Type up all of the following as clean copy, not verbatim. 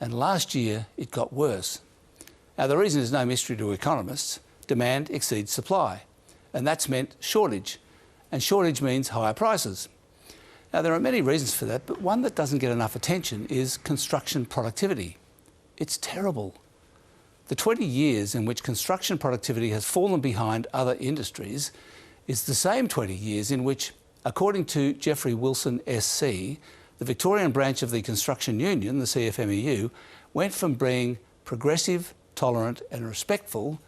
and last year it got worse. Now, the reason is no mystery to economists. Demand exceeds supply, and that's meant shortage, and shortage means higher prices. Now, there are many reasons for that, but one that doesn't get enough attention is construction productivity. It's terrible. The 20 years in which construction productivity has fallen behind other industries is the same 20 years in which, according to Jeffrey Wilson SC, the Victorian branch of the Construction Union, the CFMEU, went from being progressive, tolerant and respectful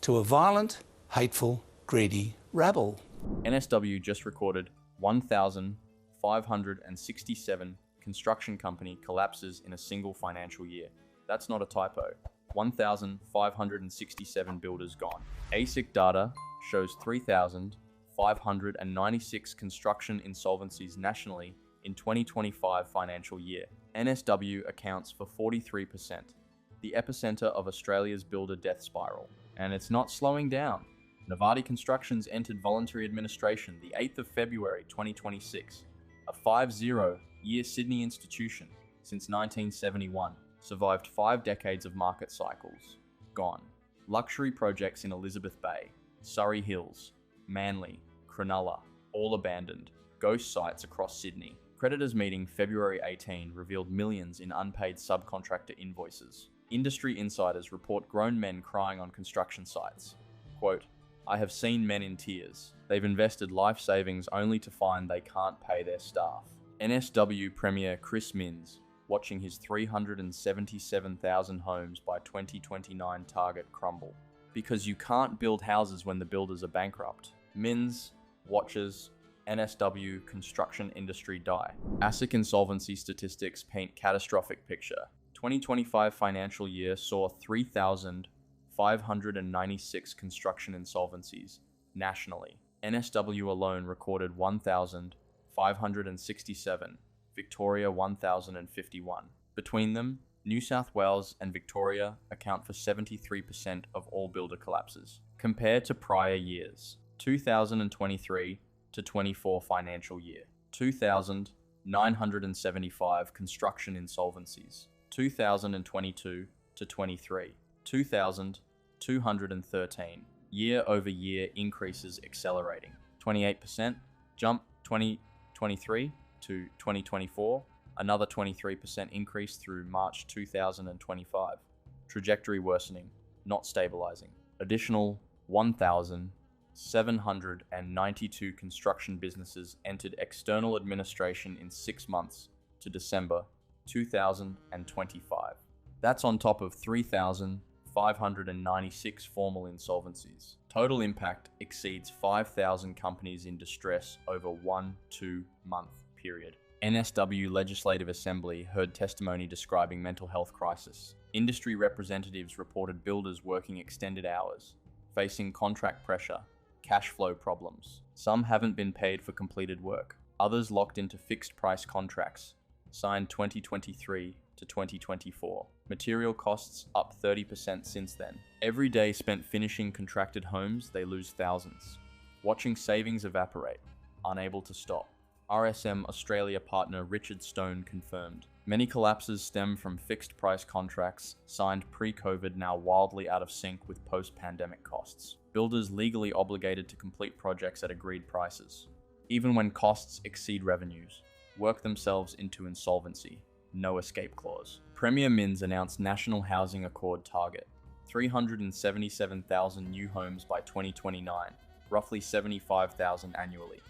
to a violent, hateful, greedy rabble. NSW just recorded 1,567 construction company collapses in a single financial year. That's not a typo. 1,567 builders gone. ASIC data shows 3,596 construction insolvencies nationally in 2025 financial year. NSW accounts for 43%, the epicenter of Australia's builder death spiral. And it's not slowing down. Novati Constructions entered voluntary administration the 8th of February 2026, a 50-year Sydney institution since 1971. Survived 5 decades of market cycles. Gone. Luxury projects in Elizabeth Bay, Surrey Hills, Manly, Cronulla, all abandoned. Ghost sites across Sydney. Creditors meeting February 18 revealed millions in unpaid subcontractor invoices. Industry insiders report grown men crying on construction sites. Quote, "I have seen men in tears. They've invested life savings only to find they can't pay their staff." NSW Premier Chris Minns watching his 377,000 homes by 2029 target crumble. Because you can't build houses when the builders are bankrupt. Minns watches NSW construction industry die. ASIC insolvency statistics paint catastrophic picture. 2025 financial year saw 3,596 construction insolvencies nationally. NSW alone recorded 1,567. Victoria 1,051. Between them, New South Wales and Victoria account for 73% of all builder collapses. Compared to prior years, 2023 to 24 financial year, 2,975 construction insolvencies, 2022 to 23, 2,213. Year-over-year increases accelerating. 28% jump 2023 to 2024, another 23% increase through March 2025. Trajectory worsening, not stabilising. Additional 1,792 construction businesses entered external administration in 6 months to December 2025. That's on top of 3,596 formal insolvencies. Total impact exceeds 5,000 companies in distress over 1-2 month period. NSW Legislative Assembly heard testimony describing mental health crisis. Industry representatives reported builders working extended hours, facing contract pressure, cash flow problems. Some haven't been paid for completed work. Others locked into fixed price contracts, signed 2023 to 2024. Material costs up 30% since then. Every day spent finishing contracted homes, they lose thousands. Watching savings evaporate, unable to stop. RSM Australia partner Richard Stone confirmed. Many collapses stem from fixed price contracts signed pre-COVID, now wildly out of sync with post-pandemic costs. Builders legally obligated to complete projects at agreed prices, even when costs exceed revenues, work themselves into insolvency. No escape clause. Premier Minns announced National Housing Accord target. 377,000 new homes by 2029, roughly 75,000 annually.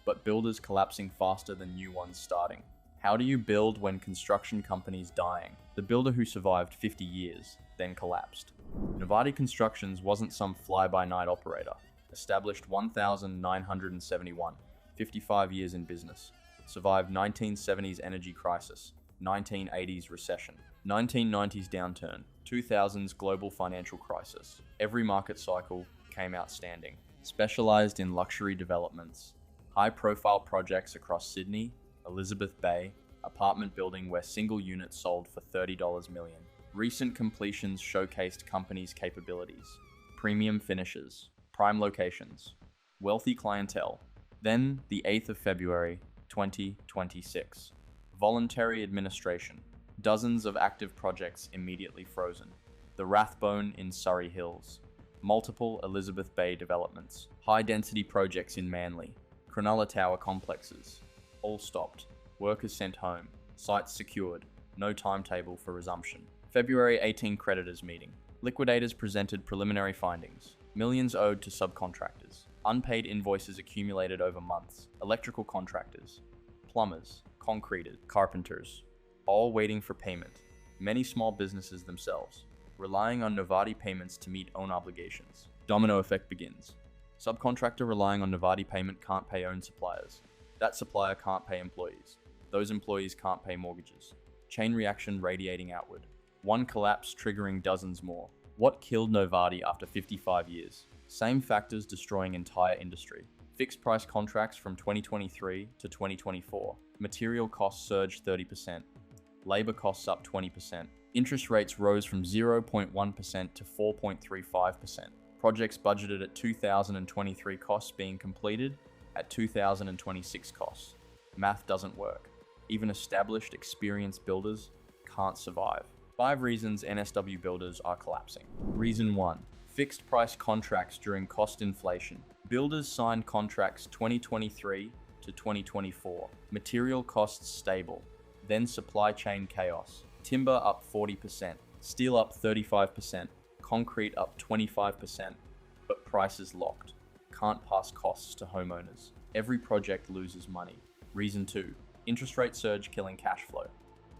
But builders collapsing faster than new ones starting. How do you build when construction companies dying? The builder who survived 50 years, then collapsed. Novati Constructions wasn't some fly-by-night operator. Established 1971, 55 years in business. Survived 1970s energy crisis, 1980s recession, 1990s downturn, 2000s global financial crisis. Every market cycle came out standing. Specialized in luxury developments. High-profile projects across Sydney, Elizabeth Bay, apartment building where single units sold for $30 million. Recent completions showcased companies' capabilities. Premium finishes, prime locations, wealthy clientele. Then, the 8th of February, 2026. Voluntary administration. Dozens of active projects immediately frozen. The Rathbone in Surrey Hills. Multiple Elizabeth Bay developments. High-density projects in Manly. Cronulla Tower complexes. All stopped. Workers sent home. Sites secured. No timetable for resumption. February 18 creditors meeting. Liquidators presented preliminary findings. Millions owed to subcontractors. Unpaid invoices accumulated over months. Electrical contractors. Plumbers. Concreters. Carpenters. All waiting for payment. Many small businesses themselves, relying on Novati payments to meet own obligations. Domino effect begins. Subcontractor relying on Novati payment can't pay own suppliers. That supplier can't pay employees. Those employees can't pay mortgages. Chain reaction radiating outward. One collapse triggering dozens more. What killed Novati after 55 years? Same factors destroying entire industry. Fixed price contracts from 2023 to 2024. Material costs surged 30%. Labor costs up 20%. Interest rates rose from 0.1% to 4.35%. Projects budgeted at 2023 costs being completed at 2026 costs. Math doesn't work. Even established, experienced builders can't survive. 5 reasons NSW builders are collapsing. Reason 1. Fixed price contracts during cost inflation. Builders signed contracts 2023 to 2024. Material costs stable. Then supply chain chaos. Timber up 40%. Steel up 35%. Concrete up 25%. But prices locked. Can't pass costs to homeowners. Every project loses money. Reason 2. Interest rate surge killing cash flow.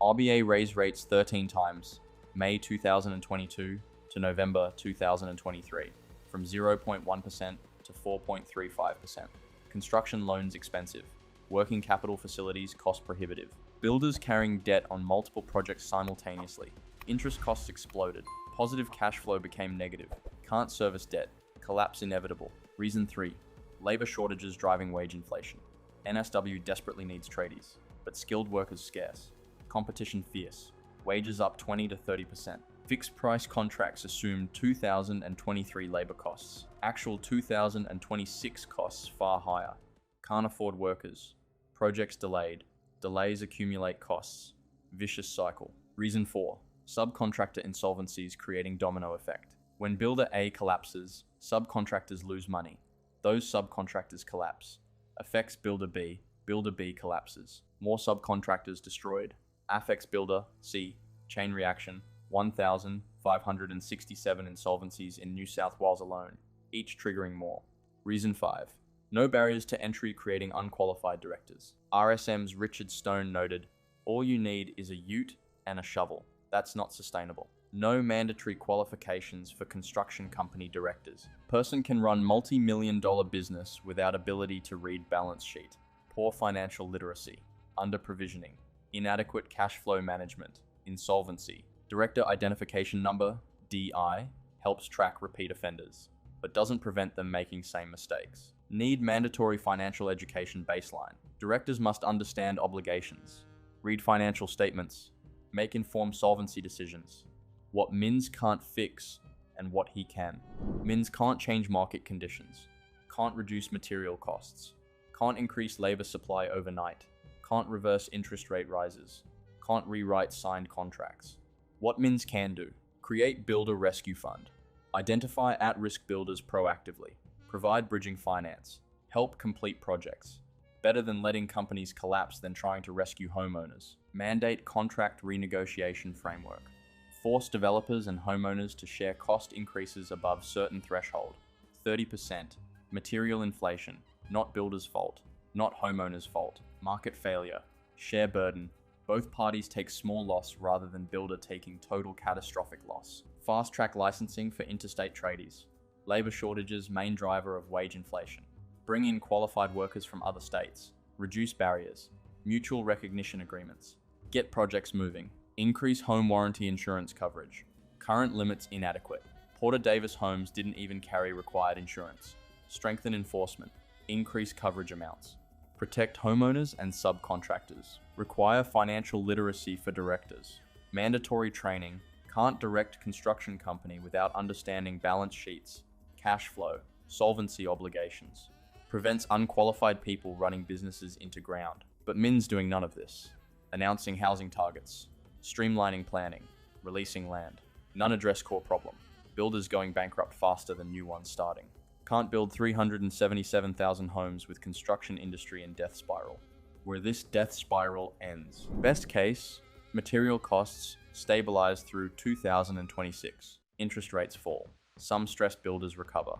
RBA raised rates 13 times, May 2022 to November 2023, from 0.1% to 4.35%. Construction loans expensive. Working capital facilities cost prohibitive. Builders carrying debt on multiple projects simultaneously. Interest costs exploded. Positive cash flow became negative. Can't service debt. Collapse inevitable. Reason 3. Labor shortages driving wage inflation. NSW desperately needs tradies, but skilled workers scarce. Competition fierce. Wages up 20 to 30%. Fixed price contracts assume 2023 labor costs. Actual 2026 costs far higher. Can't afford workers. Projects delayed. Delays accumulate costs. Vicious cycle. Reason 4. Subcontractor insolvencies creating domino effect. When builder A collapses, subcontractors lose money. Those subcontractors collapse. Affects builder B. Builder B collapses. More subcontractors destroyed. Affects builder C. Chain reaction. 1,567 insolvencies in New South Wales alone, each triggering more. Reason 5. No barriers to entry creating unqualified directors. RSM's Richard Stone noted, "All you need is a ute and a shovel. That's not sustainable." No mandatory qualifications for construction company directors. Person can run multi-million-dollar business without ability to read balance sheet. Poor financial literacy. Under-provisioning. Inadequate cash flow management. Insolvency. Director Identification Number, DI, helps track repeat offenders, but doesn't prevent them making same mistakes. Need mandatory financial education baseline. Directors must understand obligations. Read financial statements. Make informed solvency decisions. What Mins can't fix and what he can. Mins can't change market conditions. Can't reduce material costs. Can't increase labor supply overnight. Can't reverse interest rate rises. Can't rewrite signed contracts. What Mins can do: create builder rescue fund. Identify at-risk builders proactively. Provide bridging finance. Help complete projects. Better than letting companies collapse than trying to rescue homeowners. Mandate contract renegotiation framework. Force developers and homeowners to share cost increases above certain threshold. 30%. Material inflation. Not builder's fault. Not homeowner's fault. Market failure. Share burden. Both parties take small loss rather than builder taking total catastrophic loss. Fast-track licensing for interstate tradies. Labor shortages main driver of wage inflation. Bring in qualified workers from other states. Reduce barriers. Mutual recognition agreements. Get projects moving. Increase home warranty insurance coverage. Current limits inadequate. Porter Davis Homes didn't even carry required insurance. Strengthen enforcement. Increase coverage amounts. Protect homeowners and subcontractors. Require financial literacy for directors. Mandatory training. Can't direct construction company without understanding balance sheets, cash flow, solvency obligations. Prevents unqualified people running businesses into ground. But Min's doing none of this. Announcing housing targets. Streamlining planning, releasing land. None address core problem. Builders going bankrupt faster than new ones starting. Can't build 377,000 homes with construction industry in death spiral. Where this death spiral ends. Best case, material costs stabilize through 2026. Interest rates fall. Some stressed builders recover.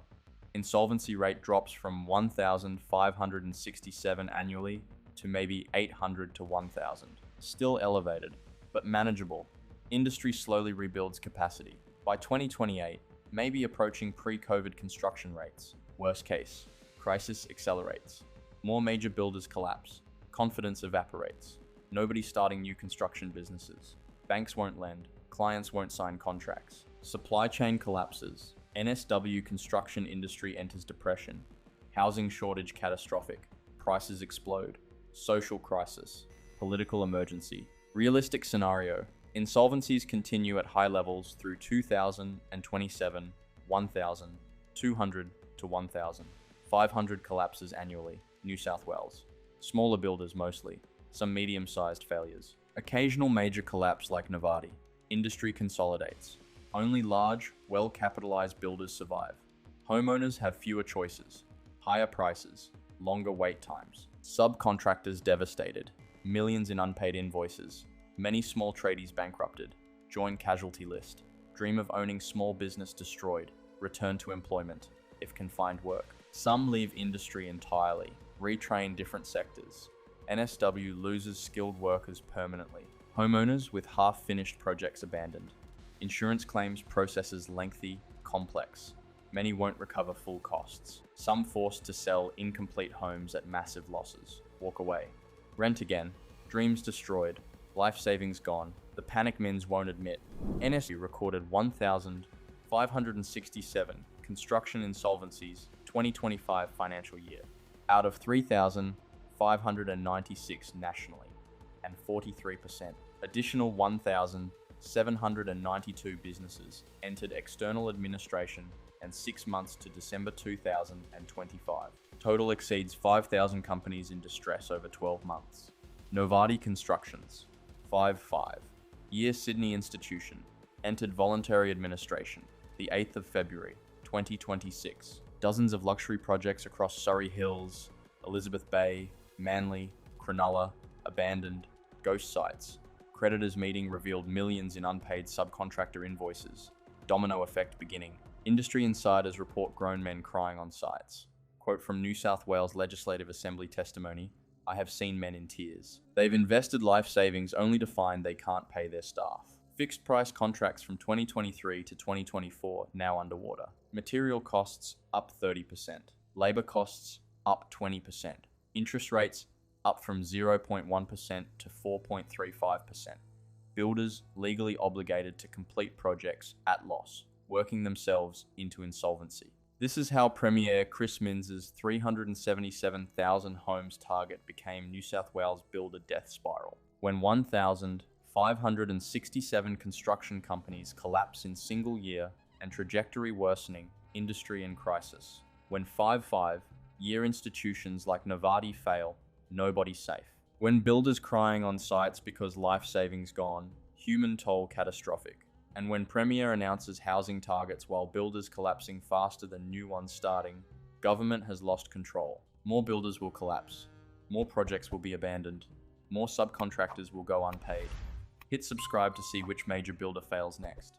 Insolvency rate drops from 1,567 annually to maybe 800 to 1,000. Still elevated, but manageable. Industry slowly rebuilds capacity. By 2028, maybe approaching pre-COVID construction rates. Worst case, crisis accelerates. More major builders collapse. Confidence evaporates. Nobody starting new construction businesses. Banks won't lend. Clients won't sign contracts. Supply chain collapses. NSW construction industry enters depression. Housing shortage catastrophic. Prices explode. Social crisis. Political emergency. Realistic scenario. Insolvencies continue at high levels through 2027, 1,000, 200 to 1,000. 500 collapses annually. New South Wales. Smaller builders mostly. Some medium-sized failures. Occasional major collapse like Novati. Industry consolidates. Only large, well-capitalized builders survive. Homeowners have fewer choices. Higher prices. Longer wait times. Subcontractors devastated. Millions in unpaid invoices. Many small tradies bankrupted. Join casualty list. Dream of owning small business destroyed. Return to employment, if can find work. Some leave industry entirely. Retrain different sectors. NSW loses skilled workers permanently. Homeowners with half-finished projects abandoned. Insurance claims processes lengthy, complex. Many won't recover full costs. Some forced to sell incomplete homes at massive losses. Walk away. Rent again. Dreams destroyed. Life savings gone. The panic mins won't admit. NSW recorded 1,567 construction insolvencies 2025 financial year, out of 3,596 nationally, and 43%. Additional 1,792 businesses entered external administration and 6 months to December 2025. Total exceeds 5,000 companies in distress over 12 months. Novati Constructions, 5/5. Year Sydney institution, entered voluntary administration, the 8th of February, 2026. Dozens of luxury projects across Surrey Hills, Elizabeth Bay, Manly, Cronulla, abandoned, ghost sites. Creditors meeting revealed millions in unpaid subcontractor invoices. Domino effect beginning. Industry insiders report grown men crying on sites. Quote from New South Wales Legislative Assembly testimony, "I have seen men in tears. They've invested life savings only to find they can't pay their staff." Fixed price contracts from 2023 to 2024 now underwater. Material costs up 30%. Labor costs up 20%. Interest rates up from 0.1% to 4.35%. Builders legally obligated to complete projects at loss, working themselves into insolvency. This is how Premier Chris Minns' 377,000 homes target became New South Wales builder death spiral. When 1,567 construction companies collapse in single year and trajectory worsening, industry in crisis. When 5/5 year institutions like Novati fail, nobody safe. When builders crying on sites because life savings gone, human toll catastrophic. And when Premier announces housing targets while builders collapsing faster than new ones starting, government has lost control. More builders will collapse. More projects will be abandoned. More subcontractors will go unpaid. Hit subscribe to see which major builder fails next.